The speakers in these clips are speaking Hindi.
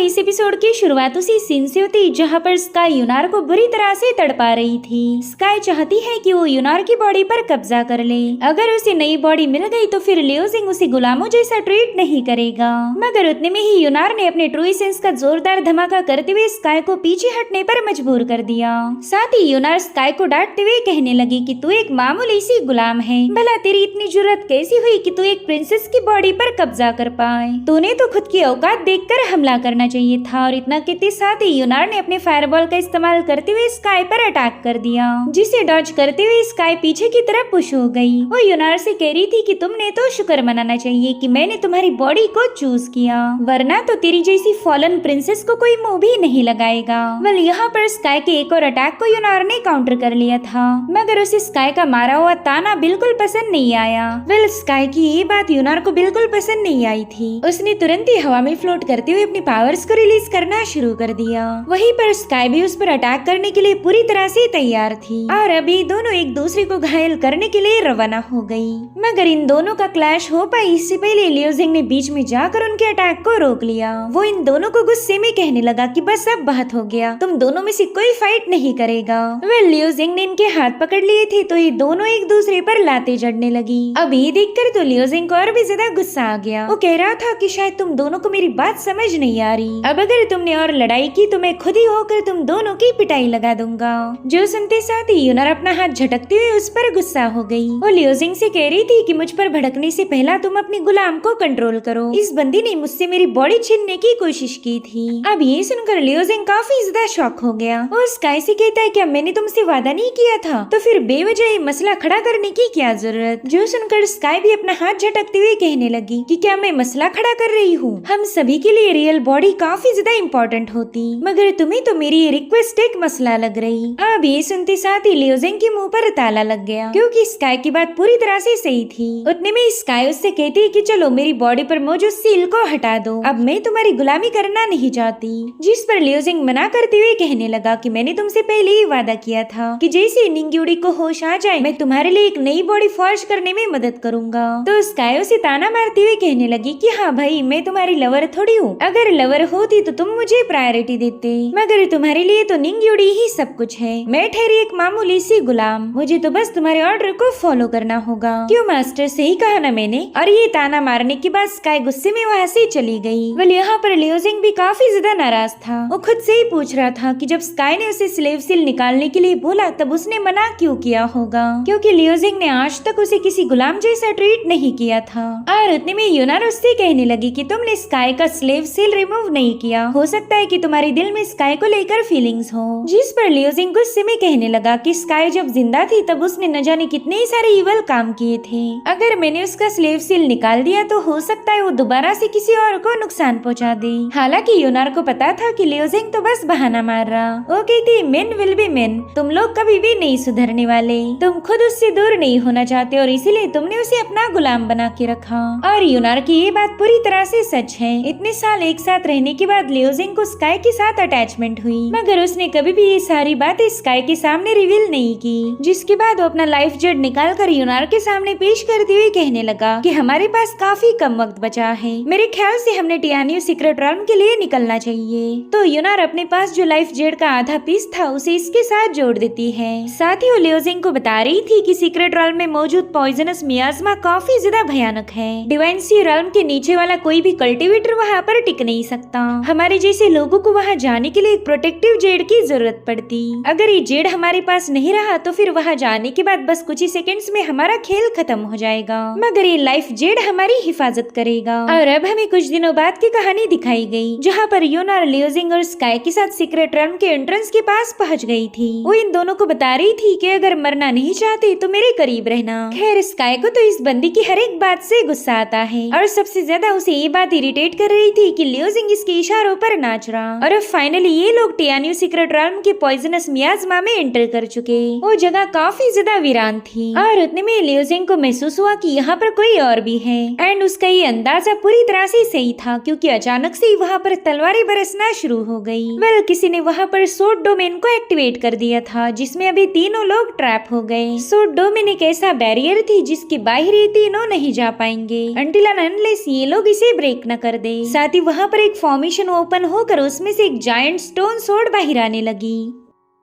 इस एपिसोड की शुरुआत उसी सीन से होती जहाँ पर स्काई यूनार को बुरी तरह से तड़पा रही थी। स्काई चाहती है कि वो यूनार की बॉडी पर कब्जा कर ले। अगर उसे नई बॉडी मिल गई तो फिर लियो जिंग उसे गुलामों जैसा ट्रीट नहीं करेगा। मगर उतने में ही यूनार ने अपने ट्रू एसेंस का जोरदार धमाका करते हुए स्काई को पीछे हटने पर मजबूर कर दिया। साथ ही यूनार स्काई को डांटते हुए कहने लगी कि तू एक मामूली सी गुलाम है, भला तेरी इतनी जुर्रत कैसी हुई कि तू एक प्रिंसेस की बॉडी पर कब्जा कर पाए। तूने तो खुद की औकात देखकर हमला करना चाहिए था। और इतना कहते साथ ही यूनार ने अपने फायरबॉल का इस्तेमाल करते हुए स्काई पर अटैक कर दिया, जिसे डॉज करते हुए स्काई पीछे की तरफ पुश हो गई। वो यूनार से कह रही थी कि तुमने तो शुक्र मनाना चाहिए कि मैंने तुम्हारी बॉडी को चूज किया, वरना तो तेरी जैसी फॉलन प्रिंसेस को कोई मुंह भी नहीं लगाएगा। वेल यहाँ पर स्काई के एक और अटैक को यूनार ने काउंटर कर लिया था, मगर उसे स्काई का मारा हुआ ताना बिल्कुल पसंद नहीं आया। वेल स्काई की ये बात यूनार को बिल्कुल पसंद नहीं आई थी। उसने तुरंत ही हवा में फ्लोट करते हुए अपनी पावर्स को रिलीज करना शुरू कर दिया। वहीं पर स्काई भी उस पर अटैक करने के लिए पूरी तरह से तैयार थी और अभी दोनों एक दूसरे को घायल करने के लिए रवाना हो गई। मगर इन दोनों का क्लैश हो पाए इससे पहले लियो जिंग ने बीच में जाकर उनके अटैक को रोक लिया। वो इन दोनों को गुस्से में कहने लगा कि बस अब बहुत हो गया, तुम दोनों में से कोई फाइट नहीं करेगा। वेल लियो जिंग ने इनके हाथ पकड़ लिए थे तो ये दोनों एक दूसरे पर लाते जड़ने लगी। अब ये देखकर तो लियो जिंग को और भी ज्यादा गुस्सा आ गया। वो कह रहा था कि शायद तुम दोनों को मेरी बात समझ नहीं आ रही, अब अगर तुमने और लड़ाई की तो मैं खुद ही होकर तुम दोनों की पिटाई लगा दूंगा। जो सुनते साथ ही यूनार अपना हाथ झटकते हुए उस पर गुस्सा हो गई। वो लियो जिंग से कह रही थी कि मुझ पर भड़कने से पहला तुम अपनी गुलाम को कंट्रोल करो। इस बंदी ने मुझसे मेरी बॉडी छीनने की कोशिश की थी। अब ये सुनकर लियो जिंग काफी ज्यादा शॉक हो गया। वो स्काई से कहता है क्या मैंने तुमसे वादा नहीं किया था, तो फिर बेवजह ये मसला खड़ा करने की क्या जरूरत। जो सुनकर स्काई भी अपना हाथ झटकते हुए कहने लगी कि क्या मैं मसला खड़ा कर रही हूँ, हम सभी के लिए रियल बॉडी काफी ज्यादा इम्पोर्टेंट होती, मगर तुम्हें तो मेरी ये रिक्वेस्ट एक मसला लग रही। अब ये सुनते साथ ही लियो जिंग के मुंह पर ताला लग गया, क्योंकि स्काई की बात पूरी तरह से सही थी। उतने में स्काई उससे कहती है कि चलो मेरी बॉडी पर मौजूद सील को हटा दो, अब मैं तुम्हारी गुलामी करना नहीं चाहती। जिस पर लियो जिंग मना करते हुए कहने लगा कि मैंने तुमसे पहले ही वादा किया था कि जैसे निंग्यूडी को होश आ जाए मैं तुम्हारे लिए एक नई बॉडी फॉर्ज करने में मदद करूंगा। तो स्काई उसे ताना मारते हुए कहने लगी कि हाँ भाई मैं तुम्हारी लवर थोड़ी हूँ, अगर लवर होती तो तुम मुझे प्रायोरिटी देते, मगर तुम्हारे लिए तो निंग्यूडी ही सब कुछ है। मैं ठहरी एक मामूली सी गुलाम, मुझे तो बस तुम्हारे ऑर्डर को फॉलो करना होगा। क्यों मास्टर, सही कहा ना मैंने। और ये ताना मारने के बाद स्काई गुस्से में वहाँ से चली गई। वेल यहाँ पर लियो जिंग भी काफी ज्यादा नाराज था। वो खुद से ही पूछ रहा था कि जब स्काई ने उसे स्लेव सील निकालने के लिए बोला तब उसने मना क्यों किया होगा, क्योंकि लियो जिंग ने आज तक उसे किसी गुलाम जैसा ट्रीट नहीं किया था। और उतने में यूनार उससे कहने लगी कि तुमने स्काई का स्लेव सील रिमूव नहीं किया, हो सकता है कि तुम्हारे दिल में स्काई को लेकर फीलिंग्स हो। जिस पर लियो जिंग गुस्से में कहने लगा कि स्काई जब जिंदा थी तब उसने न जाने कितने ही सारे इवल काम किए थे, अगर मैंने उसका स्लेव सील निकाल दिया तो हो सकता है वो दोबारा से किसी और को नुकसान पहुंचा दे। हालांकि यूनार को पता था कि लियो जिंग तो बस बहाना मार रहा। वो कहती मेन विल बी मेन, तुम लोग कभी भी नहीं सुधरने वाले, तुम खुद उससे दूर नहीं होना चाहते और इसीलिए तुमने उसे अपना गुलाम बना के रखा। और यूनार की ये बात पूरी तरह से सच है। इतने साल एक साथ रहने के बाद लियो जिंग को स्काई के साथ अटैचमेंट हुई, मगर उसने कभी भी ये सारी बातें स्काई के सामने रिवील नहीं की। जिसके बाद वो अपना लाइफ जेट निकाल कर यूनार के सामने पेश करते हुए कहने लगा कि हमारे पास काफी कम वक्त बचा है, मेरे ख्याल से हमने टियानियो सीक्रेट रॉल्म के लिए निकलना चाहिए। तो यूनार अपने पास जो लाइफ जेट का आधा पीस था उसे इसके साथ जोड़ देती है। साथ ही वो लियो जिंग को बता रही थी कि सीक्रेट रॉल्म में मौजूद पॉइजनस मियाज़मा काफी ज्यादा भयानक है। डिवाइन सी रॉल्म के नीचे वाला कोई भी कल्टिवेटर वहाँ पर टिक नहीं सकता। हमारे जैसे लोगों को वहाँ जाने के लिए एक प्रोटेक्टिव जेड की जरूरत पड़ती। अगर ये जेड हमारे पास नहीं रहा तो फिर वहाँ जाने के बाद बस कुछ ही सेकंड्स में हमारा खेल खत्म हो जाएगा, मगर ये लाइफ जेड हमारी हिफाजत करेगा। और अब हमें कुछ दिनों बाद की कहानी दिखाई गई, जहाँ पर यूनार लियो जिंग और स्काई के साथ सीक्रेट रॉल्म के एंट्रेंस के पास पहुँच गई थी। वो इन दोनों को बता रही थी कि अगर मरना नहीं चाहते तो मेरे करीब रहना। खैर स्काई को तो इस बंदी की हर एक बात से गुस्सा आता है और सबसे ज्यादा उसे ये बात इरिटेट कर रही थी कि लियो जिंग इसके इशारों पर नाच रहा। और अब फाइनली ये लोग टियानियो सीक्रेट रॉल्म के पॉइजनस मियाज़मा में एंटर कर चुके। वो जगह काफी ज्यादा वीरान थी और उतने में लियो जिंग को महसूस हुआ कि यहाँ पर कोई और भी है। एंड उसका ये अंदाजा पूरी तरह से सही था, क्योंकि अचानक से वहाँ पर तलवारें बरसना शुरू हो गई। वेल किसी ने वहाँ पर सोड डोमेन को एक्टिवेट कर दिया था, जिसमें अभी तीनों लोग ट्रैप हो गए। सोड डोमेन एक ऐसा बैरियर थी जिसके बाहर ये तीनों नहीं जा पाएंगे अनटिल एंड अनलेस ये लोग इसे ब्रेक न कर दे। साथ ही वहाँ पर एक फॉर्मेशन ओपन होकर उसमें से एक जायंट स्टोन सोर्ड बाहर आने लगी।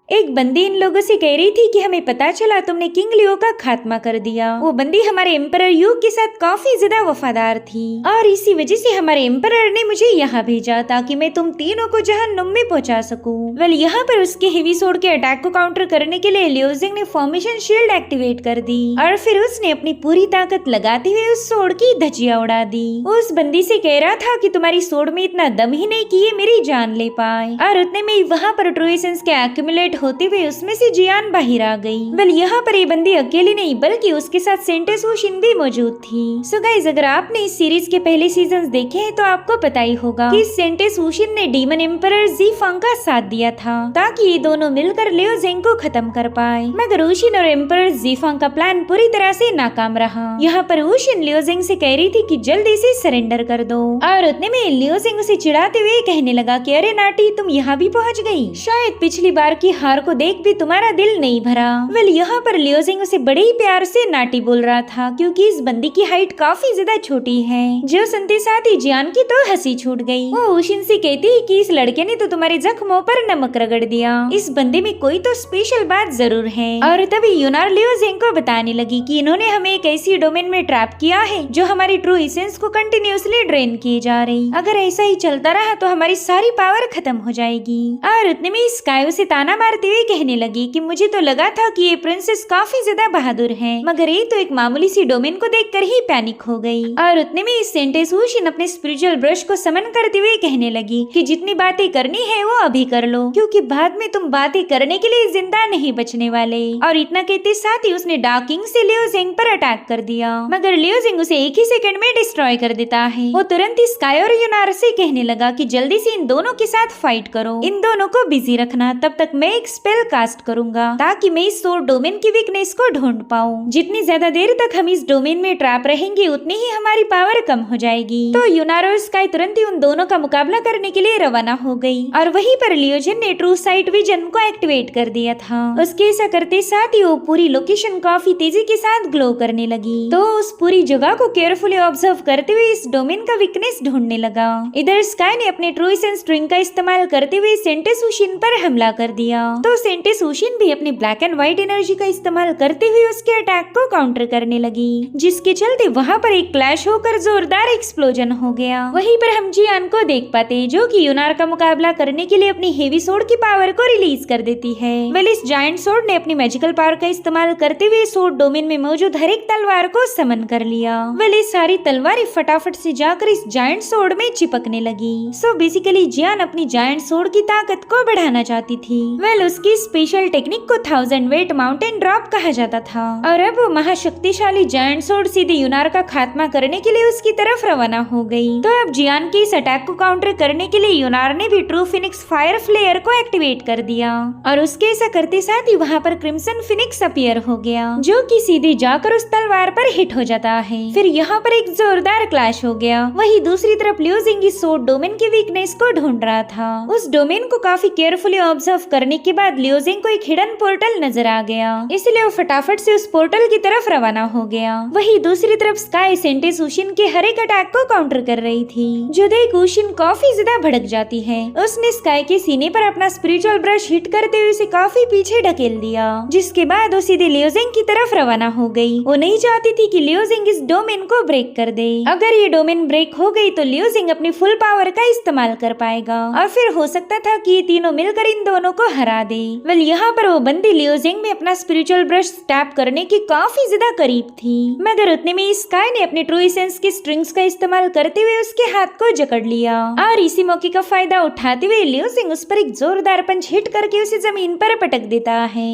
एक बंदी इन लोगों से कह रही थी कि हमें पता चला तुमने किंग लियो का खात्मा कर दिया। वो बंदी हमारे एम्परर यू के साथ काफी ज्यादा वफादार थी और इसी वजह से हमारे एम्परर ने मुझे यहाँ भेजा ताकि मैं तुम तीनों को जहन्नुम में पहुँचा सकूं। वेल यहाँ पर उसके हेवी सोर्ड के अटैक को काउंटर करने के लिए लियो जिंग ने फॉर्मेशन शील्ड एक्टिवेट कर दी और फिर उसने अपनी पूरी ताकत लगाते हुए उस सोर्ड की धज्जियां उड़ा दी। उस बंदी से कह रहा था कि तुम्हारी सोर्ड में इतना दम ही नहीं कि ये मेरी जान ले पाए और उतने में वहाँ पर ट्रू एसेंस के एक्यूमुलेट होते हुए उसमें से जियान बाहर आ गई। वेल यहाँ पर ये बंदी अकेली नहीं बल्कि उसके साथ सेंटेस वुशिन भी मौजूद थी। सो गाइस, अगर आपने इस सीरीज के पहले सीजन्स देखे हैं तो आपको पता ही होगा कि सेंटेस वुशिन ने डीमन एम्परर ज़ीफांग का साथ दिया था ताकि ये दोनों मिलकर लियो जिंग को खत्म कर पाए, मगर वुशिन और एम्परर ज़ीफांग का प्लान पूरी तरह से नाकाम रहा। यहाँ पर वुशिन लियो जिंग से कह रही थी कि जल्दी से सरेंडर कर दो और उतने में लियो जिंग उसे चिढ़ाते हुए कहने लगा कि अरे नाटी, तुम यहाँ भी पहुँच गई, शायद पिछली बार की हार को देख भी तुम्हारा दिल नहीं भरा। वेल यहाँ पर लियो जिंग उसे बड़े ही प्यार से नाटी बोल रहा था क्योंकि इस बंदी की हाइट काफी ज्यादा छोटी है। जो सुनते साथ ही जियान की तो हंसी छूट गई। वो वुशिन से कहती कि इस लड़के ने तो तुम्हारे जख्मों पर नमक रगड़ दिया, इस बंदे में कोई तो स्पेशल बात जरूर है। और तभी यूनार लियो जिंग को बताने लगी कि इन्होंने हमें एक ऐसी डोमेन में ट्रैप किया है जो हमारी ट्रू एसेंस को कंटिन्यूअसली ड्रेन किए जा रही। अगर ऐसा ही चलता रहा तो हमारी सारी पावर खत्म हो जाएगी। और उतने में स्काई उसे ताना मारते हुए कहने लगी कि मुझे तो लगा था कि ये प्रिंसेस काफी ज्यादा बहादुर है, मगर ये तो एक मामूली सी डोमेन को देखकर ही पैनिक हो गई। और उतने में सेंटेस वुशिन अपने स्पिरिचुअल ब्रश को समन करते हुए कहने लगी कि जितनी बातें करनी है वो अभी कर लो क्योंकि बाद में तुम बातें करने के लिए जिंदा नहीं बचने वाले। और इतना कहते साथ ही उसने डार्क किंग से लियो जिंग पर अटैक कर दिया, मगर लियो जिंग उसे एक ही सेकंड में डिस्ट्रॉय कर देता है। वो तुरंत ही स्काई और यूनार से कहने लगा कि जल्दी से इन दोनों के साथ फाइट करो, इन दोनों को बिजी रखना, तब तक मैं एक स्पेल कास्ट करूंगा ताकि मैं इस सोर्ड डोमेन की वीकनेस को ढूंढ पाऊं। जितनी ज्यादा देर तक हम इस डोमेन में ट्रैप रहेंगे उतनी ही हमारी पावर कम हो जाएगी। तो यूनार और स्काई तुरंत ही उन दोनों का मुकाबला करने के लिए रवाना हो गई और वहीं पर लियोजन ने ट्रू साइट विजन को एक्टिवेट कर दिया था। उसके ऐसा करते साथ ही वो पूरी लोकेशन काफी तेजी के साथ ग्लो करने लगी। तो उस पूरी जगह को केयरफुली ऑब्जर्व करते हुए इस डोमेन का वीकनेस ढूंढने लगा। इधर स्काई ने अपने ट्रू एसेंस स्ट्रिंग का इस्तेमाल करते हुए सेंटेस वुशिन पर हमला कर दिया। तो सेंटेस वुशिन भी अपनी ब्लैक एंड व्हाइट एनर्जी का इस्तेमाल करते हुए उसके अटैक को काउंटर करने लगी, जिसके चलते वहाँ पर एक क्लैश होकर जोरदार एक्सप्लोजन हो गया। वहीं पर हम जियान को देख पाते हैं जो कि यूनार का मुकाबला करने के लिए अपनी हेवी सोर्ड की पावर को रिलीज कर देती है। वेल इस जायंट सोर्ड ने अपनी मैजिकल पावर का इस्तेमाल करते हुए सोर्ड डोमेन में मौजूद हर एक तलवार को समन कर लिया। वेल इस सारी तलवारें फटाफट से जाकर इस जायंट सोर्ड में चिपकने लगी। सो बेसिकली जियान अपनी जायंट सोर्ड की ताकत को बढ़ाना चाहती थी। वेल उसकी स्पेशल टेक्निक को 1000 वेट माउंटेन ड्रॉप कहा जाता था और अब वो महाशक्तिशाली जायंट सोर्ड सीधे यूनार का खात्मा करने के लिए उसकी तरफ रवाना हो गई। तो अब जियान के इस अटैक को काउंटर करने के लिए यूनार ने भी ट्रू फिनिक्स फायर फ्लेयर को एक्टिवेट कर दिया और उसके ऐसा करते साथ ही वहाँ पर क्रिम्सन फिनिक्स अपीयर हो गया जो कि सीधे जाकर उस तलवार पर हिट हो जाता है। फिर यहाँ पर एक जोरदार क्लैश हो गया। वही दूसरी तरफ लियो जिंग इस सोर्ड डोमेन की वीकनेस को ढूंढ रहा था। उस डोमेन को काफी केयरफुली ऑब्जर्व करने के बाद लियो जिंग को एक हिडन पोर्टल नजर आ गया, इसलिए वो फटाफट से उस पोर्टल की तरफ रवाना हो गया। वही दूसरी तरफ स्काई सेंटेस वुशिन के हर एक अटैक को काउंटर कर रही थी, जो देख वुशिन काफी ज्यादा भड़क जाती है। उसने स्काई के सीने पर अपना स्पिरिचुअल ब्रश हिट करते हुए उसे काफी पीछे ढकेल दिया, जिसके बाद वो सीधे लियो जिंग की तरफ रवाना हो गई। वो नहीं चाहती थी कि लियो जिंग इस डोमेन को ब्रेक कर दे। अगर ये डोमेन ब्रेक हो गई तो लियो जिंग अपनी फुल पावर का इस्तेमाल कर पाएगा और फिर हो सकता था कि ये तीनों मिलकर इन दोनों को हरा दे। वेल यहाँ पर वो बंदी लियो जिंग में अपना स्पिरिचुअल ब्रश टैप करने के काफी ज्यादा करीब थी, मगर उतने में स्काई ने अपने ट्रू एसेंस के स्ट्रिंग्स का इस्तेमाल करते हुए उसके हाथ को जकड़ लिया और इसी मौके का फायदा उठाते हुए लियो जिंग उस पर एक जोरदार पंच हिट करके उसे जमीन पर पटक देता है।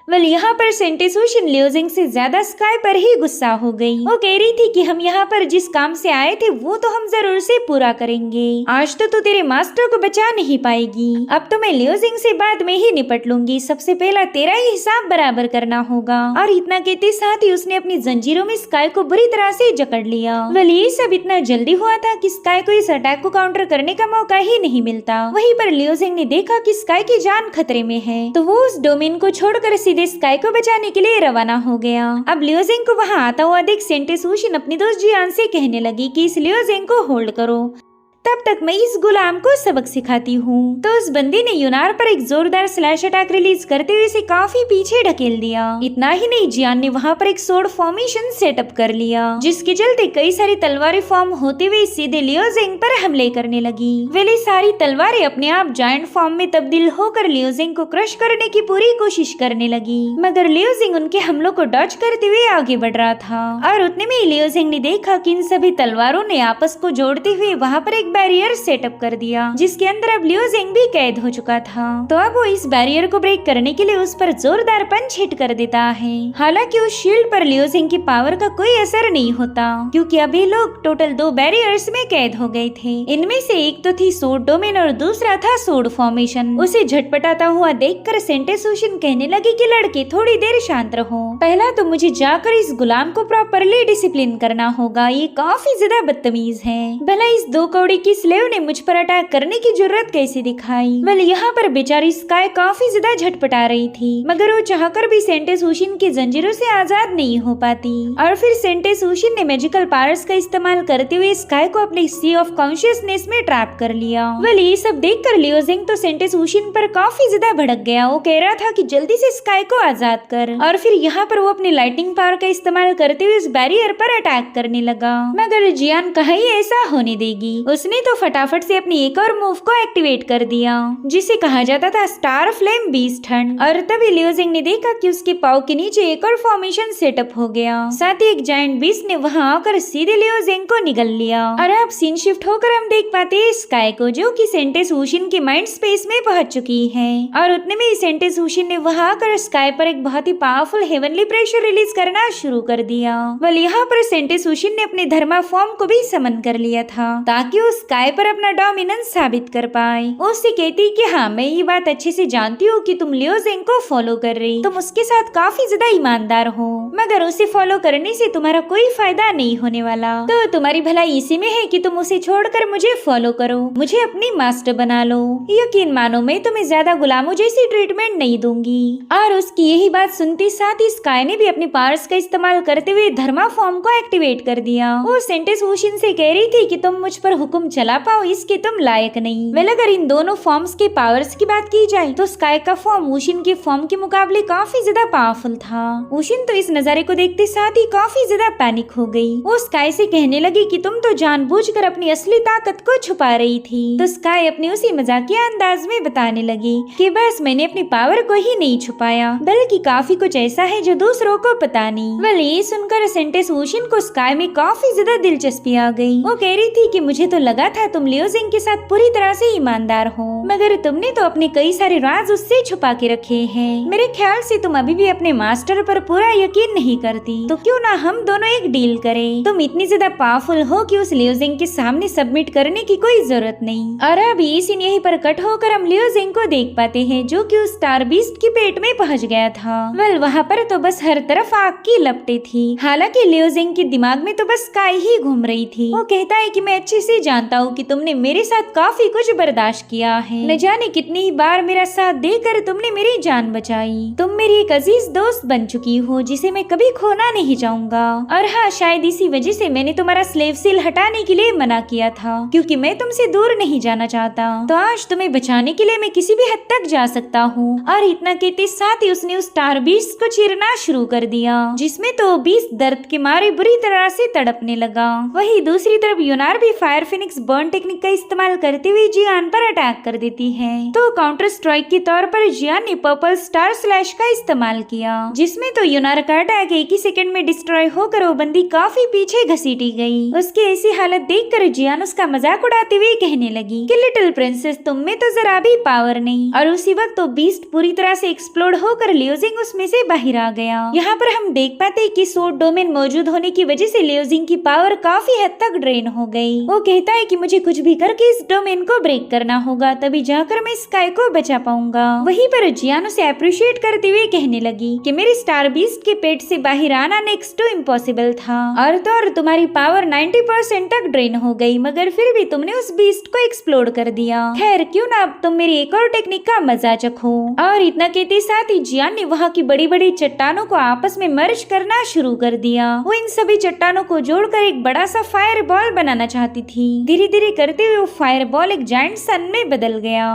वेल यहाँ पर सेंटेस वुशिन लियो जिंग से ज्यादा स्काई पर ही गुस्सा हो गई। वो कह रही थी कि हम यहाँ पर जिस काम से आए थे वो तो हम जरूर से पूरा करेंगे। आज तो तू तेरे मास्टर को बचा नहीं पाएगी। अब तो मैं लियो जिंग से बाद में ही निपट लूंगी। सबसे पहला तेरा ही हिसाब बराबर करना होगा। और इतना कहते साथ ही उसने अपनी जंजीरों में स्काई को बुरी तरह से जकड़ लिया। वेल ये सब इतना जल्दी हुआ था कि स्काई को इस अटैक को काउंटर करने का मौका ही नहीं मिलता। वहीं पर लियो जिंग ने देखा कि स्काई की जान खतरे में है, तो वो उस डोमेन को छोड़कर सीधे स्काई को बचाने के लिए रवाना हो गया। अब लियो जिंग को वहां आता हुआ देख सेंटेस वुशिन अपनी दोस्त जियान से कहने लगी कि इस लियो जिंग को होल्ड करो तब तक मैं इस गुलाम को सबक सिखाती हूँ। तो उस बंदी ने यूनार पर एक जोरदार स्लैश अटैक रिलीज करते हुए इसे काफी पीछे ढकेल दिया। इतना ही नहीं, जियान ने वहाँ पर एक सोर्ड फॉर्मेशन सेटअप कर लिया, जिसके चलते कई सारी तलवारें फॉर्म होते हुए सीधे लियो जिंग पर हमले करने लगी। वेले सारी तलवारें अपने आप जायंट फॉर्म में तब्दील होकर लियो जिंग को क्रश करने की पूरी कोशिश करने लगी, मगर लियो जिंग उनके हमलों को डॉज करते हुए आगे बढ़ रहा था। और उतने में लियो जिंग ने देखा कि इन सभी तलवारों ने आपस को जोड़ते हुए वहाँ पर एक बैरियर सेटअप कर दिया, जिसके अंदर अब लियो जिंग भी कैद हो चुका था। तो अब वो इस बैरियर को ब्रेक करने के लिए उस पर जोरदार पंच हिट कर देता है। हालांकि उस शील्ड पर लियो जिंग की पावर का कोई असर नहीं होता, क्योंकि अभी लोग टोटल 2 बैरियर्स में कैद हो गए थे। इनमें से एक तो थी सोर्ड डोमेन और दूसरा था सोर्ड फॉर्मेशन। उसे झटपटाता हुआ देखकर सेंटे सुशिन कहने लगी कि लड़के थोड़ी देर शांत रहो, पहला तो मुझे जाकर इस गुलाम को प्रॉपरली डिसिप्लिन करना होगा, ये काफी ज्यादा बदतमीज है। भला इस 2 कौड़ी की स्लेव ने मुझ पर अटैक करने की जरूरत कैसे दिखाई। वेल यहाँ पर बेचारी स्काई काफी ज्यादा झटपटा रही थी, मगर वो चाहकर भी सेंटे सुशिन की जंजीरों से आजाद नहीं हो पाती। और फिर सेंटे सुशिन ने मैजिकल पावर्स का इस्तेमाल करते हुए स्काई को अपने सी ऑफ कॉन्शियसनेस में ट्रैप कर लिया। वेल ये सब देखकर लियो जिंग तो सेंटे सुशिन पर काफी ज्यादा भड़क गया। वो कह रहा था कि जल्दी से स्काई को आजाद कर, और फिर यहाँ पर वो अपनी लाइटिंग पावर का इस्तेमाल करते हुए इस बैरियर पर अटैक करने लगा। मगर जियान कहीं ऐसा होने देगी। उसने तो फटाफट से अपनी एक और मूव को एक्टिवेट कर दिया, जिसे कहा जाता था स्टार फ्लेम बीस्ट हंट। और तभी लियो जिंग ने देखा कि उसके पाव के नीचे एक और फॉर्मेशन सेटअप हो गया। साथ ही एक जायंट बीस्ट ने वहां आकर सीधे लियो जिंग को निगल लिया। और अब सीन शिफ्ट होकर हम देख पाते हैं स्काई को, जो कि सेंटे सुशिन के माइंड स्पेस में पहुंच चुकी है। और उतने में सेंटे सुशिन ने वहां आकर स्काई पर एक बहुत ही पावरफुल हेवनली प्रेशर रिलीज करना शुरू कर दिया। वल यहाँ पर सेंटे सुशिन ने अपने धर्मा फॉर्म को भी समन कर लिया था, ताकि वो स्काई पर अपना डोमिनेंस साबित कर पाए। वो उससे कहती कि हाँ, मैं ये बात अच्छे से जानती हूँ कि तुम लियो जिंग को फॉलो कर रही, तुम उसके साथ काफी ज्यादा ईमानदार हो, मगर उसे फॉलो करने से तुम्हारा कोई फायदा नहीं होने वाला। तो तुम्हारी भलाई इसी में है कि तुम उसे छोड़कर मुझे फॉलो करो, मुझे अपनी मास्टर बना लो। यकीन मानो, मैं तुम्हें ज्यादा गुलामों जैसी ट्रीटमेंट नहीं दूंगी। और उसकी यही बात सुनते साथ ही स्काई ने भी अपनी पावर्स का इस्तेमाल करते हुए धर्मा फॉर्म को एक्टिवेट कर दिया। वो सेंटे सुशिन से कह रही थी कि तुम मुझ पर हुक्म चला पाओ, इसके तुम लायक नहीं। वेल अगर इन दोनों फॉर्म्स के पावर्स की बात की जाए तो स्काई का फॉर्म उशिन के फॉर्म के मुकाबले काफी ज्यादा पावरफुल था। उशिन तो इस नजारे को देखते साथ ही काफी ज्यादा पैनिक हो गई। वो स्काई से कहने लगी कि तुम तो जानबूझकर अपनी असली ताकत को छुपा रही थी। तो स्काई अपने उसी मजाकिया अंदाज में बताने लगी कि बस मैंने अपनी पावर को ही नहीं छुपाया, बल्कि काफी कुछ ऐसा है जो दूसरों को पता नहीं। वेल ये सुनकर सेंटे सुशिन को स्काई में काफी ज्यादा दिलचस्पी आ गई। वो कह रही थी कि मुझे तो लगा था तुम लियो जिंग के साथ पूरी तरह से ईमानदार हो, मगर तुमने तो अपने कई सारे राज उससे छुपा के रखे हैं। मेरे ख्याल से तुम अभी भी अपने मास्टर पर पूरा यकीन नहीं करती, तो क्यों ना हम दोनों एक डील करें। तुम इतनी ज्यादा पावरफुल हो कि उस लियो जिंग के सामने सबमिट करने की कोई जरूरत नहीं। और अब ये सीन यहीं पर कट होकर हम लियो जिंग को देख पाते हैं, जो कि उस स्टार बीस्ट के पेट में पहुंच गया था। वेल वहाँ पर तो बस हर तरफ आग की लपटें थी। हालांकि लियो जिंग के दिमाग में तो बस स्काई ही घूम रही थी। वो कहता है कि मैं अच्छे से जानता हूँ कि तुमने मेरे साथ काफी कुछ बर्दाश्त किया है, न जाने कितनी ही बार मेरा साथ देकर तुमने मेरी जान बचाई। तुम मेरी एक अजीज दोस्त बन चुकी हो, जिसे मैं कभी खोना नहीं चाहूंगा। और हाँ, शायद इसी वजह से मैंने तुम्हारा स्लेव सील हटाने के लिए मना किया था, क्योंकि मैं तुमसे दूर नहीं जाना चाहता। तो आज तुम्हें बचाने के लिए मैं किसी भी हद तक जा सकता हूँ। और इतना कहते साथ ही उसने उस स्टार बीस्ट को चीरना शुरू कर दिया, जिसमें तो बीस्ट दर्द के मारे बुरी तरह से तड़पने लगा। वही दूसरी तरफ यूनार भी फायर फिनिक्स बर्न टेक्निक का इस्तेमाल करते हुए जियान पर अटैक कर देती है। तो काउंटर स्ट्राइक के तौर पर जियान ने पर्पल स्टार स्लैश का इस्तेमाल किया, जिसमें तो यूनार का अटैक एक ही सेकंड में डिस्ट्रॉय होकर वो बंदी काफी पीछे घसीटी गई। उसकी ऐसी हालत देखकर जियान उसका मजाक उड़ाते हुए कहने लगी कि लिटिल प्रिंसेस, तुम में तो जरा भी पावर नहीं। और उसी वक्त तो बीस्ट पूरी तरह से एक्सप्लोड होकर लियो जिंग उसमें से बाहर आ गया। यहाँ पर हम देख पाते कि सोर्ड डोमेन मौजूद होने की वजह से लियो जिंग की पावर काफी हद तक ड्रेन हो गई। वो कहता है कि मुझे कुछ भी करके इस डोमेन को ब्रेक करना होगा, तभी जाकर मैं स्काई को बचा पाऊंगा। वहीं पर जियान उसे अप्रिशिएट करते हुए कहने लगी कि मेरे स्टार बीस्ट के पेट से बाहर आना नेक्स्ट टू इम्पॉसिबल था, और तो और तुम्हारी पावर 90% तक ड्रेन हो गई, मगर फिर भी तुमने उस बीस्ट को एक्सप्लोड कर दिया। खैर क्यों ना अब तुम मेरी एक और टेक्निक का मजा चखो। और इतना कहते साथ ही जियान ने वहाँ की बड़ी बड़ी चट्टानों को आपस में मर्ज करना शुरू कर दिया। वो इन सभी चट्टानों को जोड़कर एक बड़ा सा फायर बॉल बनाना चाहती थी। धीरे धीरे करते हुए वो फायरबॉल एक जायंट सन में बदल गया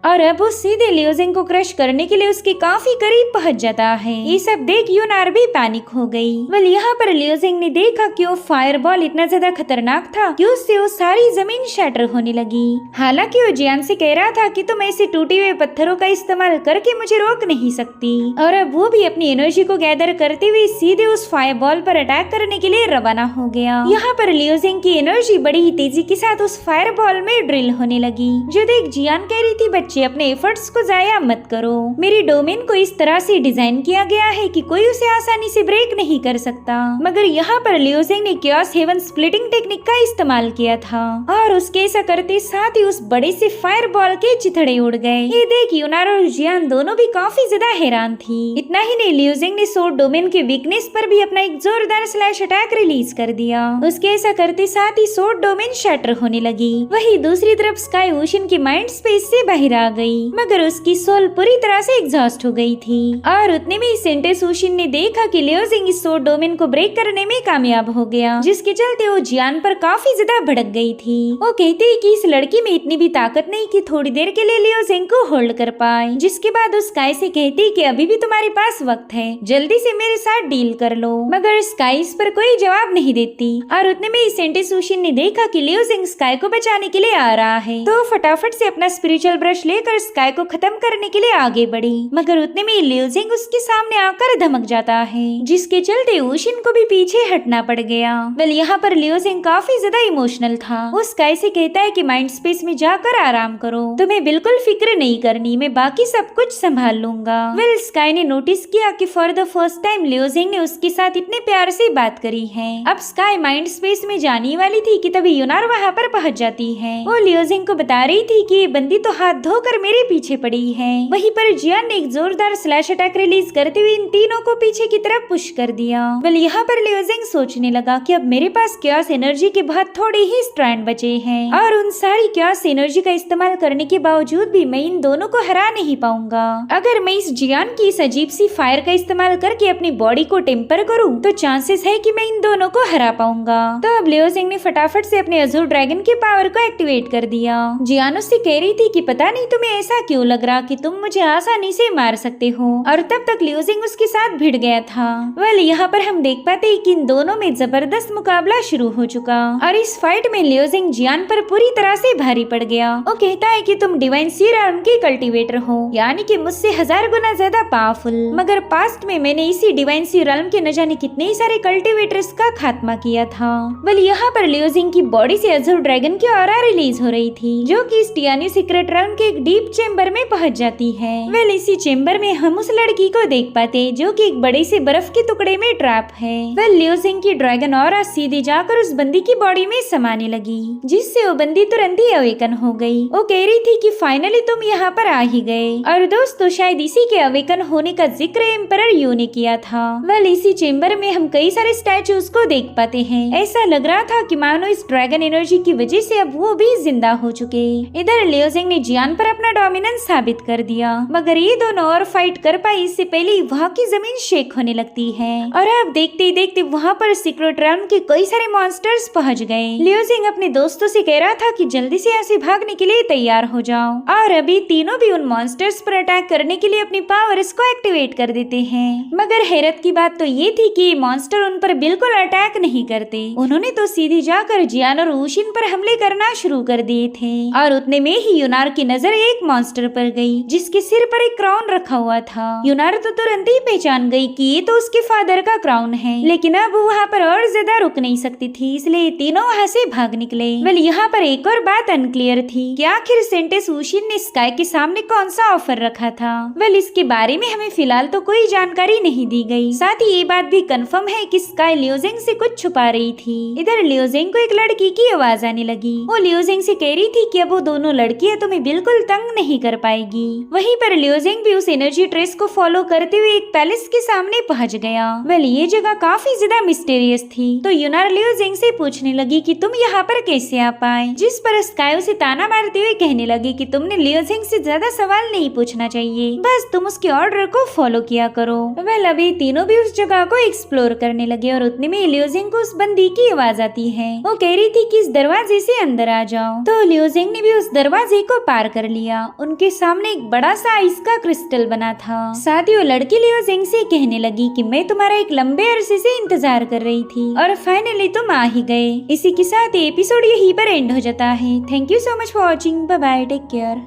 और अब वो सीधे लियोजिंग को क्रश करने के लिए उसके काफी करीब पहुंच जाता है। ये सब देख यूनार भी पैनिक हो गई। वेल यहाँ पर लियोजिंग ने देखा कि वो फायरबॉल इतना ज्यादा खतरनाक था कि उससे वो सारी जमीन शैटर होने लगी। हालांकि वो जियान से कह रहा था कि तुम ऐसे टूटे हुए पत्थरों का इस्तेमाल करके मुझे रोक नहीं सकती, और अब वो भी अपनी एनर्जी को गैदर करते हुए सीधे उस फायरबॉल पर अटैक करने के लिए रवाना हो गया। यहाँ पर लियोजिंग की एनर्जी बड़ी ही तेजी के साथ उस फायरबॉल में ड्रिल होने लगी, जो देख जियान कह रही थी बच्चे अपने एफर्ट्स को जाया मत करो, मेरी डोमेन को इस तरह से डिजाइन किया गया है कि कोई उसे आसानी से ब्रेक नहीं कर सकता। मगर यहाँ पर लियोजिंग ने क्योस हेवन स्प्लिटिंग टेक्निक का इस्तेमाल किया था और उसके ऐसा करते साथ ही उस बड़े से फायर बॉल के चिथड़े उड़ गए। ये देख यूनार और जियान दोनों भी काफी ज्यादा हैरान थी। इतना ही नहीं, लियोजिंग ने सोर्ड डोमेन के वीकनेस पर भी अपना एक जोरदार स्लैश अटैक रिलीज कर दिया। उसके ऐसा करते साथ ही सोर्ड डोमेन शैटर होने लगी। वही दूसरी तरफ स्काई ओशन की माइंड स्पेस से बाहर आ गई, मगर उसकी सोल पूरी तरह से एग्जॉस्ट हो गई थी। और उतने में सेंटेस ओशिन ने देखा कि लियोजिंग इस सोर्ड डोमेन को ब्रेक करने में कामयाब हो गया, जिसके चलते वो जियान पर काफी ज्यादा भड़क गई थी। वो कहती है कि इस लड़की में इतनी भी ताकत नहीं कि थोड़ी देर के लिए लियोजिंग को होल्ड कर पाए। जिसके बाद उस स्काई से कहती कि अभी भी तुम्हारे पास वक्त है, जल्दी से मेरे साथ डील कर लो। मगर स्काई इस पर कोई जवाब नहीं देती। और उतने में सेंटेस ओशिन ने देखा कि लियोजिंग स्काई को बचाने के लिए आ रहा है, तो फटाफट से अपना स्पिरिचुअल ब्रश लेकर स्काई को खत्म करने के लिए आगे बढ़ी। मगर उतने में लियोजिंग उसके सामने आकर धमक जाता है, जिसके चलते ओशिन को भी पीछे हटना पड़ गया। वेल यहाँ पर लियोजिंग काफी ज्यादा इमोशनल था। वो स्काई से कहता है कि माइंड स्पेस में जाकर आराम करो, तुम्हें बिल्कुल फिक्र नहीं करनी, मैं बाकी सब कुछ संभाल लूंगा। वेल स्काई ने नोटिस किया कि फॉर द फर्स्ट टाइम लियोजिंग ने उसके साथ इतने प्यार से बात करी है। अब स्काई माइंड स्पेस में जाने वाली थी कि तभी यूनार वहाँ पर पहुँच जाती है। वो लियोजिंग को बता रही थी कि ये बंदी तो हाथ धोकर मेरे पीछे पड़ी है। वहीं पर जियान ने एक जोरदार स्लैश अटैक रिलीज करते हुए इन तीनों को पीछे की तरफ पुश कर दिया। वेल यहाँ पर लियोजिंग सोचने लगा कि अब मेरे पास क्योस एनर्जी के बहुत थोड़े ही स्ट्रैंड बचे हैं, और उन सारी क्योस एनर्जी का इस्तेमाल करने के बावजूद भी मैं इन दोनों को हरा नहीं पाऊंगा। अगर मैं इस जियान की इस अजीब सी फायर का इस्तेमाल करके अपनी बॉडी को टेम्पर करूँ तो चांसेस है कि मैं इन दोनों को हरा पाऊंगा। तो अब लियोजिंग ने फटाफट से अपने अज़ूर ड्रैगन के पावर को एक्टिवेट कर दिया। जियान उससे कह रही थी कि पता नहीं तुम्हें ऐसा क्यों लग रहा कि तुम मुझे आसानी से मार सकते हो, और तब तक लियोजिंग उसके साथ भिड़ गया था। वेल यहाँ पर हम देख पाते हैं कि इन दोनों में जबरदस्त मुकाबला शुरू हो चुका, और इस फाइट में लियोजिंग जियान पर पूरी तरह से भारी पड़ गया। वो कहता है कि तुम डिवाइन सी realm के कल्टीवेटर हो, यानी कि मुझसे 1000 गुना ज्यादा पावरफुल, मगर पास्ट में मैंने इसी डिवाइन सी realm के न जाने कितने ही सारे कल्टीवेटर्स का खात्मा किया था। वेल यहाँ पर लियोजिंग की बॉडी से अज़ूर ड्रैगन की ऑरा रिलीज हो रही थी, जो कि इस टियानी सीक्रेट realm के एक डीप चेम्बर में पहुंच जाती है। वेल इसी चेम्बर में हम उस लड़की को देख पाते जो कि एक बड़े से बर्फ के टुकड़े में ट्रैप है। वेल लियोजिंग की ड्रैगन ऑरा सीधे जाकर उस बंदी की बॉडी में समाने लगी, जिससे वो बंदी तुरंत ही अवेकन हो गई। वो कह रही थी कि फाइनली तुम यहाँ पर आ ही गए, और दोस्तों शायद इसी के अवेकन होने का जिक्र एम्परर यू ने किया था। वेल इसी चेम्बर में हम कई सारे स्टैचूज को देख पाते हैं। ऐसा लग रहा था कि मानो इस ड्रैगन एनर्जी की वजह से अब वो भी जिंदा हो चुके। इधर लियोजिंग ने जियान पर अपना डोमिनेंस साबित कर दिया, मगर ये दोनों और फाइट कर पाई इससे पहले वहाँ की जमीन शेक होने लगती है। और अब देखते ही देखते वहाँ पर सीक्रेट realm के कई सारे मॉन्स्टर्स पहुँच गए। लियोजिंग अपने दोस्तों से कह रहा था कि जल्दी से ऐसे भागने के लिए तैयार हो जाओ, और अभी तीनों भी उन मॉन्स्टर्स पर अटैक करने के लिए अपनी पावर्स को एक्टिवेट कर देते हैं। मगर हैरत की बात तो ये थी कि मॉन्स्टर उन पर बिल्कुल अटैक नहीं करते। उन्होंने तो सीधे जाकर जियान और ओशिन पर हमले करना शुरू कर दिए थे। और उतने में ही यूनार की नजर एक मॉन्स्टर पर गई, जिसके सिर पर एक क्राउन रखा हुआ था। यूनार तो तुरंत ही पहचान गई कि ये तो उसके फादर का क्राउन है, लेकिन अब वो वहाँ पर और ज्यादा रुक नहीं सकती थी, इसलिए तीनों वहाँ से भाग निकले। वेल यहाँ पर एक और बात अनक्लियर थी कि आखिर सेंटेस ओशिन ने स्काई के सामने कौन सा ऑफर रखा था। वेल इसके बारे में हमें फिलहाल तो कोई जानकारी नहीं दी गई। साथ ही ये बात भी कंफर्म है कि स्काई लियोजिंग से कुछ छुपा रही थी। इधर लियोजिंग को एक लड़की की आवाज आने लगी। वो लियोजिंग से कह रही थी कि अब वो दोनों लड़कियां तुम्हें बिल्कुल बिल्कुल तंग नहीं कर पाएगी। वहीं पर लियोजिंग भी उस एनर्जी ट्रेस को फॉलो करते हुए एक पैलेस के सामने पहुंच गया। वेल ये जगह काफी ज्यादा मिस्टीरियस थी, तो यूनार लियोजिंग से पूछने लगी कि तुम यहाँ पर कैसे आ पाए, जिस पर स्काई उसे ताना मारते हुए कहने लगी कि तुमने लियोजिंग से ज्यादा सवाल नहीं पूछना चाहिए, बस तुम उसके ऑर्डर को फॉलो किया करो। वेल अभी तीनों भी उस जगह को एक्सप्लोर करने लगे और उतने में लियोजिंग को उस बंदी की आवाज आती है। वो कह रही थी कि इस दरवाजे से अंदर आ जाओ, तो लियोजिंग ने भी उस दरवाजे को पार कर लिया। उनके सामने एक बड़ा सा आइस का क्रिस्टल बना था। साथ ही वो लड़की लियोजिंग से कहने लगी कि मैं तुम्हारा एक लंबे अरसे से इंतजार कर रही थी और फाइनली तुम आ ही गए। इसी के साथ एपिसोड यहीं पर एंड हो जाता है। Thank you so much for watching. Bye bye, take care.